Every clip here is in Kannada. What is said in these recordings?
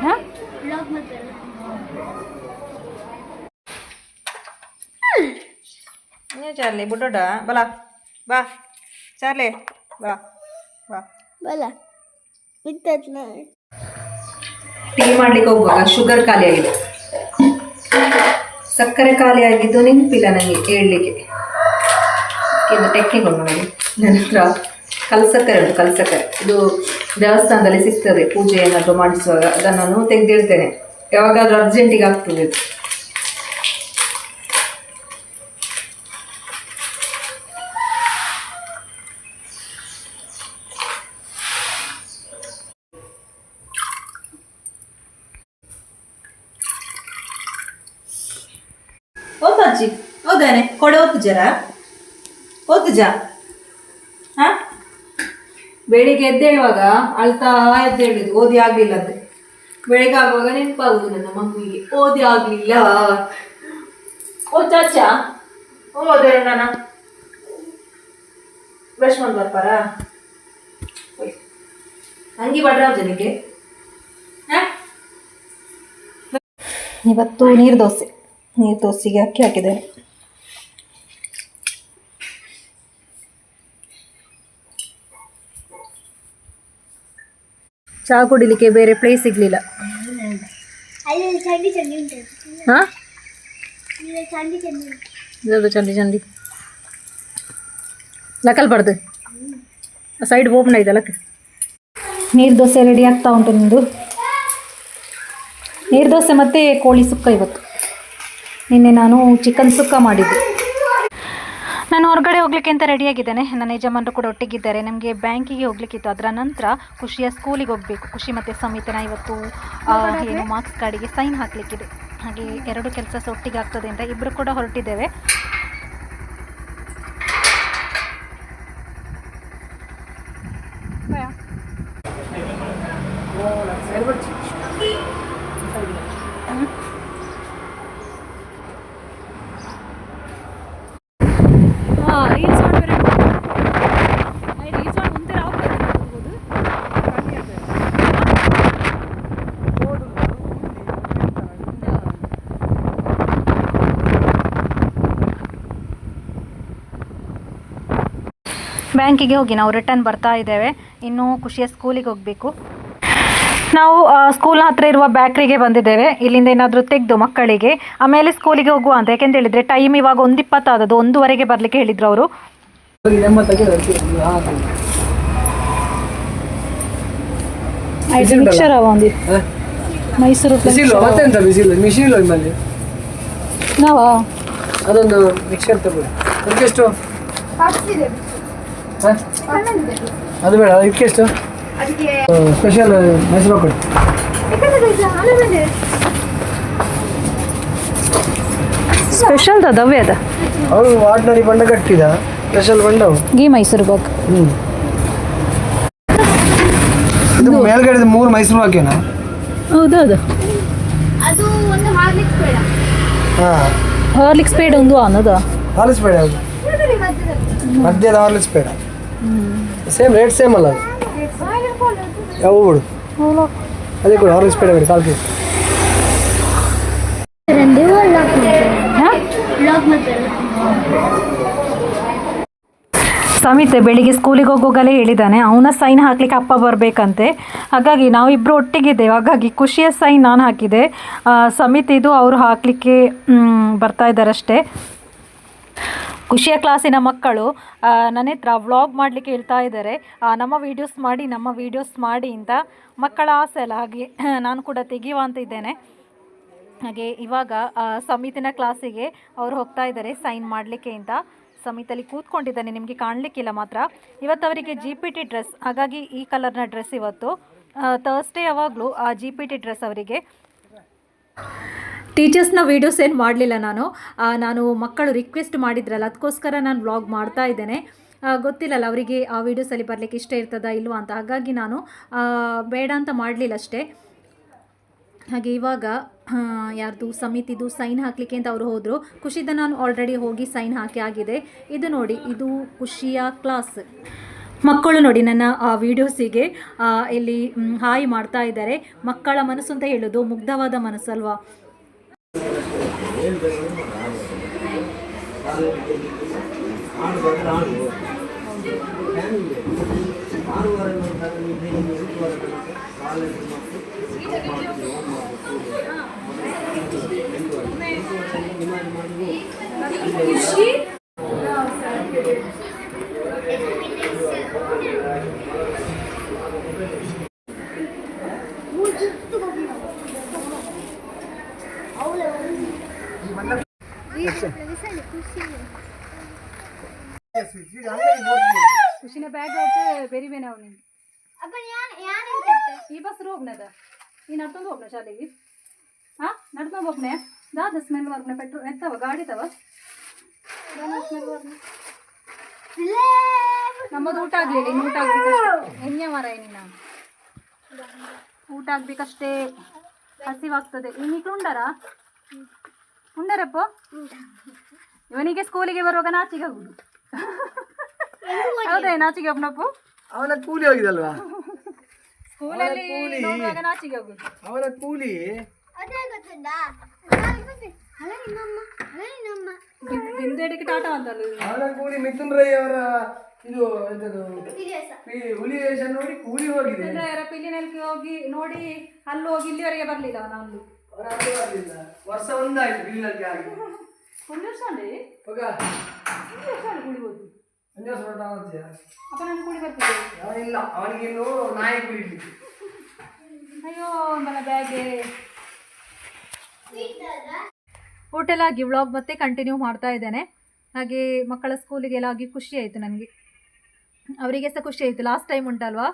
ಹಾಂ ಚಾರ್ಲಿ ಬುಡ್ಡೋಡ ಬಲ ಬಾ ಚಾರ್ಲಿ ಬಾ ಬಾ ಬಲ ಟೀ ಮಾಡ್ಲಿಕ್ಕೆ ಹೋಗುವಾಗ ಶುಗರ್ ಖಾಲಿ ಆಗಿದೆ, ಸಕ್ಕರೆ ಖಾಲಿ ಆಗಿದ್ದು ನೆನಪಿಲ್ಲ ನನಗೆ ಹೇಳಲಿಕ್ಕೆ. ಇದು ಟೆಕ್ನಿಕ್ ನೋಡಿ, ನನ್ನ ಹತ್ರ ಕಲ್ಸಕ್ಕರೆ ಉಂಟು. ಕಲ್ಸಕ್ಕರೆ ಇದು ದೇವಸ್ಥಾನದಲ್ಲಿ ಸಿಗ್ತದೆ, ಪೂಜೆ ಏನಾದರೂ ಮಾಡಿಸುವಾಗ ಅದನ್ನು ನಾನು ತೆಗೆದಿಡ್ತೇನೆ, ಯಾವಾಗಾದ್ರೂ ಅರ್ಜೆಂಟಿಗೆ ಆಗ್ತದೆ. ಓದ್ತಾಜಿ ಹೌದಾನೆ ಕೊಡೆ ಓದ್ದು ಜರ ಓದ್ದು ಜಾ. ಹಾಂ ಬೆಳಿಗ್ಗೆ ಎದ್ದೇಳುವಾಗ ಅಳ್ತಾ ಎದ್ದೇಳಿದ್ದು ಓದಿ ಆಗಲಿಲ್ಲ ಅಂದರೆ, ಬೆಳಿಗ್ಗೆ ಆಗುವಾಗ ನೆನಪಾಗುದು ನನ್ನ ಮಗುವಿಗೆ ಓದಿ ಆಗಲಿಲ್ಲ. ಓ ಚಾಚಾ ಓದೇ ನಾನು ಬ್ರಷ್ ಮಾಡಿ ಬರ್ಪಾರ ಹಂಗೆ ಬಡ್ರಾವ್ ಜನಕ್ಕೆ. ಹಾಂ ಇವತ್ತು ನೀರು ದೋಸೆಗೆ ಅಕ್ಕಿ ಹಾಕಿದ್ದೇನೆ. ಚಹಾ ಕುಡಿಲಿಕ್ಕೆ ಬೇರೆ ಪ್ಲೇಸ್ ಸಿಗಲಿಲ್ಲ. ಹಾಂ ಚಂಡಿ ಲಕ್ಕಲ್ಬಾರ್ದು ಸೈಡ್ ಓಪನ್ ಐತೆ ಲಕ್ಕ. ನೀರು ದೋಸೆ ರೆಡಿ ಆಗ್ತಾ ಉಂಟು ನಿಮ್ಮದು. ನೀರು ದೋಸೆ ಮತ್ತು ಕೋಳಿ ಸುಕ್ಕ. ಇವತ್ತು ನಿನ್ನೆ ನಾನು ಚಿಕನ್ ಸುಕ್ಕ ಮಾಡಿದ್ದೆ. ನಾನು ಹೊರಗಡೆ ಹೋಗ್ಲಿಕ್ಕೆ ಅಂತ ರೆಡಿಯಾಗಿದ್ದೇನೆ. ನನ್ನ ಯಜಮಾನರು ಕೂಡ ಒಟ್ಟಿಗಿದ್ದಾರೆ. ನಮಗೆ ಬ್ಯಾಂಕಿಗೆ ಹೋಗ್ಲಿಕ್ಕಿತ್ತು, ಅದರ ನಂತರ ಖುಷಿಯ ಸ್ಕೂಲಿಗೆ ಹೋಗಬೇಕು. ಖುಷಿ ಮತ್ತು ಸಮಿತಿನ ಇವತ್ತು ಏನು ಮಾರ್ಕ್ಸ್ ಕಾರ್ಡಿಗೆ ಸೈನ್ ಹಾಕಲಿಕ್ಕಿದೆ. ಹಾಗೆ ಎರಡು ಕೆಲಸ ಒಟ್ಟಿಗೆ ಆಗ್ತದೆ ಅಂತ ಇಬ್ಬರು ಕೂಡ ಹೊರಟಿದ್ದೇವೆ. ಬ್ಯಾಂಕಿಗೆ ಹೋಗಿ ನಾವು ರಿಟರ್ನ್ ಬರ್ತಾ ಇದ್ದೇವೆ. ಇನ್ನು ಖುಷಿಯ ಸ್ಕೂಲಿಗೆ ಹೋಗಬೇಕು. ನಾವು ಸ್ಕೂಲ್ ಹತ್ರ ಇರುವ ಬ್ಯಾಕ್ರಿಗೆ ಬಂದಿದ್ದೇವೆ. ಇಲ್ಲಿಂದ ಏನಾದರೂ ತೆಗೆದು ಮಕ್ಕಳಿಗೆ ಆಮೇಲೆ ಸ್ಕೂಲಿಗೆ ಹೋಗುವ ಅಂತ. ಯಾಕೆಂತ ಹೇಳಿದರೆ ಟೈಮ್ ಇವಾಗ 1:20 ಆದದ್ದು, 1:15ಗೆ ಬರಲಿಕ್ಕೆ ಹೇಳಿದರು ಅವರು. ಮೈಸೂರು ಅದೊಂದು ಮಿಕ್ಸರ್ ತಗೊಳ್ಳಿ. ಅದಕ್ಕೆಷ್ಟು? ಅದು ಬೇಡ, ಇದಕ್ಕೆಷ್ಟು? ಸ್ಪೆಷಲ್ ಮೈಸೂರು ಕೊಡಿ. ಸ್ಪೆಷಲ್ ದವ್ಯ ಅದ ಅವರು ಆರ್ಡಿನರಿ ಬಂಡ ಕಟ್ಟಿದ ಸ್ಪೆಷಲ್ ಬಂಡ ಗೀ ಮೈಸೂರು ಬಾಕ್. ಇದು ಮೇಲ್ಗಡೆ 3 ಮೈಸೂರು ಬಾಕೇನಾ? ಹೌದೌದು. ಹಾರ್ಲಿಕ್ಸ್ ಪೇಡ ಒಂದು ಅನ್ನೋದು. ಹಾರ್ಲಿಕ್ಸ್ ಪೇಡ ಯಾವುದು? ಮಧ್ಯದ Horlicks peda same rate same ಅಲ್ಲ ಅದು. ಯಾವ ಬಿಡು ಅದೇ ಕೊಡು, ಹಾರ್ಲಿಕ್ಸ್ ಪೇಡ ಬೇಡ 4 ಪೀಸ್. ಸಮಿತ್ ಬೆಳಿಗ್ಗೆ ಸ್ಕೂಲಿಗೆ ಹೋಗೋಗಲೇ ಹೇಳಿದ್ದಾನೆ, ಅವನ ಸೈನ್ ಹಾಕ್ಲಿಕ್ಕೆ ಅಪ್ಪ ಬರಬೇಕಂತೆ. ಹಾಗಾಗಿ ನಾವಿಬ್ಬರು ಒಟ್ಟಿಗಿದ್ದೇವೆ. ಹಾಗಾಗಿ ಖುಷಿಯ ಸೈನ್ ನಾನು ಹಾಕಿದೆ, ಸಮಿತ್ ಇದು ಅವರು ಹಾಕಲಿಕ್ಕೆ ಬರ್ತಾ ಇದ್ದಾರಷ್ಟೇ. ಖುಷಿಯ ಕ್ಲಾಸಿನ ಮಕ್ಕಳು ನನ್ನ ಹತ್ರ ವ್ಲಾಗ್ ಮಾಡಲಿಕ್ಕೆ ಹೇಳ್ತಾ ಇದ್ದಾರೆ, ನಮ್ಮ ವೀಡಿಯೋಸ್ ಮಾಡಿ ಅಂತ ಮಕ್ಕಳ ಆಸೆ ಅಲ್ಲ. ಹಾಗೆ ನಾನು ಕೂಡ ತೆಗೆಯುವ ಅಂತ ಇದ್ದೇನೆ. ಹಾಗೆ ಇವಾಗ ಸಮಿತಿನ ಕ್ಲಾಸಿಗೆ ಅವರು ಹೋಗ್ತಾ ಇದ್ದಾರೆ ಸೈನ್ ಮಾಡಲಿಕ್ಕೆ ಅಂತ. ಸಮಿತಲ್ಲಿ ಕೂತ್ಕೊಂಡಿದ್ದಾನೆ, ನಿಮಗೆ ಕಾಣಲಿಕ್ಕಿಲ್ಲ ಮಾತ್ರ. ಇವತ್ತು ಅವರಿಗೆ GPT ಡ್ರೆಸ್, ಹಾಗಾಗಿ ಈ ಕಲರ್ನ ಡ್ರೆಸ್ ಇವತ್ತು. ಥರ್ಸ್ಡೇ ಯಾವಾಗಲೂ GPT ಡ್ರೆಸ್ ಅವರಿಗೆ. ಟೀಚರ್ಸ್ನ ವೀಡಿಯೋಸ್ ಏನು ಮಾಡಲಿಲ್ಲ ನಾನು ಮಕ್ಕಳು ರಿಕ್ವೆಸ್ಟ್ ಮಾಡಿದ್ರಲ್ಲ, ಅದಕ್ಕೋಸ್ಕರ ನಾನು ವ್ಲಾಗ್ ಮಾಡ್ತಾ ಇದ್ದೇನೆ. ಗೊತ್ತಿಲ್ಲಲ್ಲ ಅವರಿಗೆ ಆ ವೀಡಿಯೋಸಲ್ಲಿ ಬರಲಿಕ್ಕೆ ಇಷ್ಟ ಇರ್ತದಾ ಇಲ್ವಾ ಅಂತ, ಹಾಗಾಗಿ ನಾನು ಬೇಡ ಅಂತ ಮಾಡಲಿಲ್ಲ ಅಷ್ಟೇ. ಹಾಗೆ ಇವಾಗ ಯಾರ್ದು ಸಮಿತಿದು ಸೈನ್ ಹಾಕಲಿಕ್ಕೆ ಅಂತ ಅವರು ಹೋದರು. ಖುಷಿದ ನಾನು ಆಲ್ರೆಡಿ ಹೋಗಿ ಸೈನ್ ಹಾಕಿ ಆಗಿದೆ. ಇದು ನೋಡಿ, ಇದು ಖುಷಿಯ ಕ್ಲಾಸ್. ಮಕ್ಕಳು ನೋಡಿ ನನ್ನ ವಿಡಿಯೋಸಿಗೆ ಇಲ್ಲಿ ಹಾಯ್ ಮಾಡ್ತಾ ಇದ್ದಾರೆ. ಮಕ್ಕಳ ಮನಸ್ಸು ಅಂತ ಹೇಳೋದು ಮುಗ್ಧವಾದ ಮನಸ್ಸು ಅಲ್ವಾ. ಖುಷಿನ ಬ್ಯಾಗ್ ಹೊಟ್ಟು ಬೇರೆ ಬೇನೆ ಅವನು ಈ ಬಸ್ ಹೋಗ್ನದ ಈ ನಡ್ಕೊಂಡು ಹೋಗ್ನ ಶಾಲೆಗೆ. ಹಾಂ ನಡ್ಕೊಂಡು ಹೋಗ್ನೆ ದಾದ ಸ್ಮೆಲ್ ಬರ್ನೆ ಪೆಟ್ರೋಲ್ ಎತ್ತವ ಗಾಡಿ ತವ ನಮ್ಮದು ಊಟ ಆಗ್ಲಿಲ್ಲ ಇನ್ನು ಊಟ ಆಗ್ಬೇಕಷ್ಟೇ. ಎಣ್ಣೆ ಮರ ಏನಿಲ್ಲ ಊಟ ಆಗ್ಬೇಕಷ್ಟೇ. ಹಸಿವಾಗ್ತದೆ. ಇನ್ನೀಗ ಉಂಡರಪ್ಪ ಇವನಿಗೆ ಸ್ಕೂಲಿಗೆ ಬರುವಾಗ ನಾಚಿಗೆ ಆಗುದು. ಹೌದೇ ನಾಚಿಗೆ ಒಬ್ಬನಪ್ಪು ಅವನ ಕೂಲಿ ಹೋಗಿದಲ್ವಾ ಸ್ಕೂಲಲ್ಲಿ ನೋಡುವಾಗ ನಾಚಿಗೆ ಆಗುದು. ಅವನ ಕೂಲಿ ಬಿಂದೇಡಿಗೆ ಟಾಟ ಅಂತಲ್ಲ ಅವನ ಕೂಲಿ ಮಿಥುನ್ ರೈ ಅವರ ಇದು ಎಂತದು ಹುಲಿ ವೇಷ ನೋಡಿ ಕೂಲಿ ಹೋಗಿದೆ. ಪಿಲ್ಲಿನಲ್ಲಿ ಹೋಗಿ ನೋಡಿ ಅಲ್ಲಿ ಹೋಗಿ ಇಲ್ಲಿವರೆಗೆ ಬರ್ಲಿಲ್ಲ ಅವನು. ವರ್ಷ ಒಂದಾಯ್ತು ಬಿಲ್ಲಿನಲ್ಲಿ ಆಗಿ ಒಂದು ವರ್ಷ ಅಲ್ಲೇ ಕೂಲಿ ಹೋಗಿ ಅಪ್ಪ ನಾನು ಕೂಲಿ ಬರ್ತಿದ್ದೆ. ಇಲ್ಲ ಅವನಿಗೇನು ನಾಯಿ ಕುಡಿಲಿಕ್ಕೆ. ಅಯ್ಯೋ ನನ್ನ ಬ್ಯಾಗೆ ಊಟ ಎಲ್ಲ ಆಗಿ ವ್ಲಾಗ್ ಮತ್ತೆ ಕಂಟಿನ್ಯೂ ಮಾಡ್ತಾ ಇದ್ದೇನೆ. ಹಾಗೆ ಮಕ್ಕಳ ಸ್ಕೂಲಿಗೆಲ್ಲ ಆಗಿ ಖುಷಿ ಆಯಿತು ನನಗೆ, ಅವರಿಗೆ ಸಹ ಖುಷಿ ಆಯಿತು. ಲಾಸ್ಟ್ ಟೈಮ್ ಉಂಟಲ್ವಾ,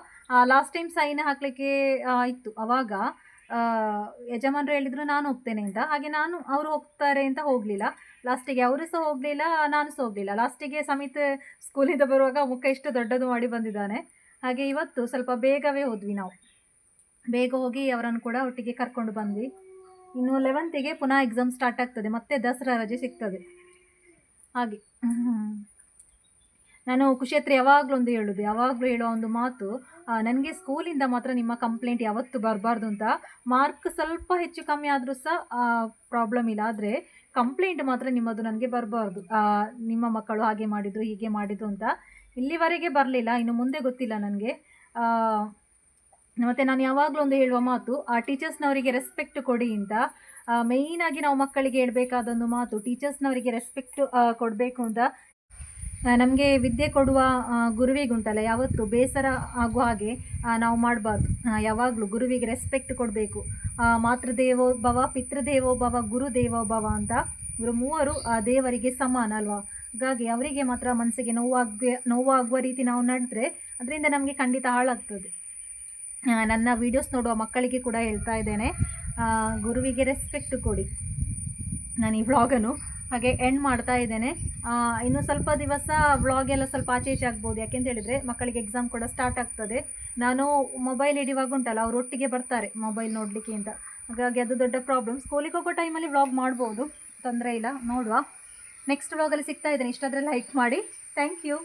ಲಾಸ್ಟ್ ಟೈಮ್ ಸೈನ್ ಹಾಕಲಿಕ್ಕೆ ಇತ್ತು. ಆವಾಗ ಯಜಮಾನರು ಹೇಳಿದ್ರು ನಾನು ಹೋಗ್ತೇನೆ ಅಂತ. ಹಾಗೆ ನಾನು ಅವರು ಹೋಗ್ತಾರೆ ಅಂತ ಹೋಗಲಿಲ್ಲ. ಲಾಸ್ಟಿಗೆ ಅವರು ಸಹ ಹೋಗಲಿಲ್ಲ, ನಾನು ಸಹ ಹೋಗಲಿಲ್ಲ. ಲಾಸ್ಟಿಗೆ ಸಮಿತ್ ಸ್ಕೂಲಿಂದ ಬರುವಾಗ ಮುಖ ಇಷ್ಟು ದೊಡ್ಡದು ಮಾಡಿ ಬಂದಿದ್ದಾನೆ. ಹಾಗೆ ಇವತ್ತು ಸ್ವಲ್ಪ ಬೇಗವೇ ಹೋದ್ವಿ ನಾವು. ಬೇಗ ಹೋಗಿ ಅವರನ್ನು ಕೂಡ ಒಟ್ಟಿಗೆ ಕರ್ಕೊಂಡು ಬಂದ್ವಿ. ಇನ್ನು 11ಗೆ ಪುನಃ ಎಕ್ಸಾಮ್ ಸ್ಟಾರ್ಟ್ ಆಗ್ತದೆ, ಮತ್ತೆ ದಸರಾ ರಜೆ ಸಿಗ್ತದೆ. ಹಾಗೆ ನಾನು ಖುಷಿ ಹತ್ರ ಯಾವಾಗಲೂ ಹೇಳೋ ಒಂದು ಮಾತು, ನನಗೆ ಸ್ಕೂಲಿಂದ ಮಾತ್ರ ನಿಮ್ಮ ಕಂಪ್ಲೇಂಟ್ ಯಾವತ್ತೂ ಬರಬಾರ್ದು ಅಂತ. ಮಾರ್ಕ್ ಸ್ವಲ್ಪ ಹೆಚ್ಚು ಕಮ್ಮಿ ಆದರೂ ಸಹ ಪ್ರಾಬ್ಲಮ್ ಇಲ್ಲ, ಆದರೆ ಕಂಪ್ಲೇಂಟ್ ಮಾತ್ರ ನಿಮ್ಮದು ನನಗೆ ಬರಬಾರ್ದು. ನಿಮ್ಮ ಮಕ್ಕಳು ಹಾಗೆ ಮಾಡಿದರು ಹೀಗೆ ಮಾಡಿದರು ಅಂತ. ಇಲ್ಲಿವರೆಗೆ ಬರಲಿಲ್ಲ, ಇನ್ನು ಮುಂದೆ ಗೊತ್ತಿಲ್ಲ ನನಗೆ. ಮತ್ತು ನಾನು ಯಾವಾಗಲೂ ಹೇಳುವ ಮಾತು, ಟೀಚರ್ಸ್ನವರಿಗೆ ರೆಸ್ಪೆಕ್ಟ್ ಕೊಡಿ ಅಂತ. ಮೇಯ್ನಾಗಿ ನಾವು ಮಕ್ಕಳಿಗೆ ಹೇಳಬೇಕಾದೊಂದು ಮಾತು, ಟೀಚರ್ಸ್ನವರಿಗೆ ರೆಸ್ಪೆಕ್ಟ್ ಕೊಡಬೇಕು ಅಂತ. ನಮಗೆ ವಿದ್ಯೆ ಕೊಡುವ ಗುರುವಿಗುಂಟಲ್ಲ, ಯಾವತ್ತು ಬೇಸರ ಆಗುವ ಹಾಗೆ ನಾವು ಮಾಡಬಾರ್ದು. ಯಾವಾಗಲೂ ಗುರುವಿಗೆ ರೆಸ್ಪೆಕ್ಟ್ ಕೊಡಬೇಕು. ಮಾತೃದೇವೋ ಭವ, ಪಿತೃದೇವೋ ಭವ, ಗುರುದೇವೋ ಭವ ಅಂತ ಇವರು ಮೂವರು ದೇವರಿಗೆ ಸಮಾನ ಅಲ್ವಾ. ಹಾಗಾಗಿ ಅವರಿಗೆ ಮಾತ್ರ ಮನಸ್ಸಿಗೆ ನೋವಾಗುವ ರೀತಿ ನಾವು ನಡೆದ್ರೆ ಅದರಿಂದ ನಮಗೆ ಖಂಡಿತ ಹಾಳಾಗ್ತದೆ. ನನ್ನ ವೀಡಿಯೋಸ್ ನೋಡುವ ಮಕ್ಕಳಿಗೆ ಕೂಡ ಹೇಳ್ತಾ ಇದ್ದೇನೆ, ಗುರುವಿಗೆ ರೆಸ್ಪೆಕ್ಟ್ ಕೊಡಿ. ನಾನು ಈ ವ್ಲಾಗನ್ನು ಹಾಗೆ ಎಂಡ್ ಮಾಡ್ತಾ ಇದ್ದೇನೆ. ಇನ್ನು ಸ್ವಲ್ಪ ದಿವಸ ವ್ಲಾಗ್ ಎಲ್ಲ ಸ್ವಲ್ಪ ಆಚೆ ಈಚೆ ಆಗ್ಬೋದು, ಯಾಕೆಂತ ಹೇಳಿದರೆ ಮಕ್ಕಳಿಗೆ ಎಕ್ಸಾಮ್ ಕೂಡ ಸ್ಟಾರ್ಟ್ ಆಗ್ತದೆ. ನಾನು ಮೊಬೈಲ್ ಹಿಡಿಯುವಾಗ ಉಂಟಲ್ಲ, ಅವರು ಒಟ್ಟಿಗೆ ಬರ್ತಾರೆ ಮೊಬೈಲ್ ನೋಡಲಿಕ್ಕೆ ಅಂತ. ಹಾಗಾಗಿ ಅದು ದೊಡ್ಡ ಪ್ರಾಬ್ಲಮ್. ಸ್ಕೂಲಿಗೆ ಹೋಗೋ ಟೈಮಲ್ಲಿ ವ್ಲಾಗ್ ಮಾಡ್ಬೋದು, ತೊಂದರೆ ಇಲ್ಲ, ನೋಡುವ. ನೆಕ್ಸ್ಟ್ ವ್ಲಾಗಲ್ಲಿ ಸಿಗ್ತಾ ಇದ್ದೇನೆ. ಇಷ್ಟಾದರೆ ಲೈಕ್ ಮಾಡಿ. Thank you.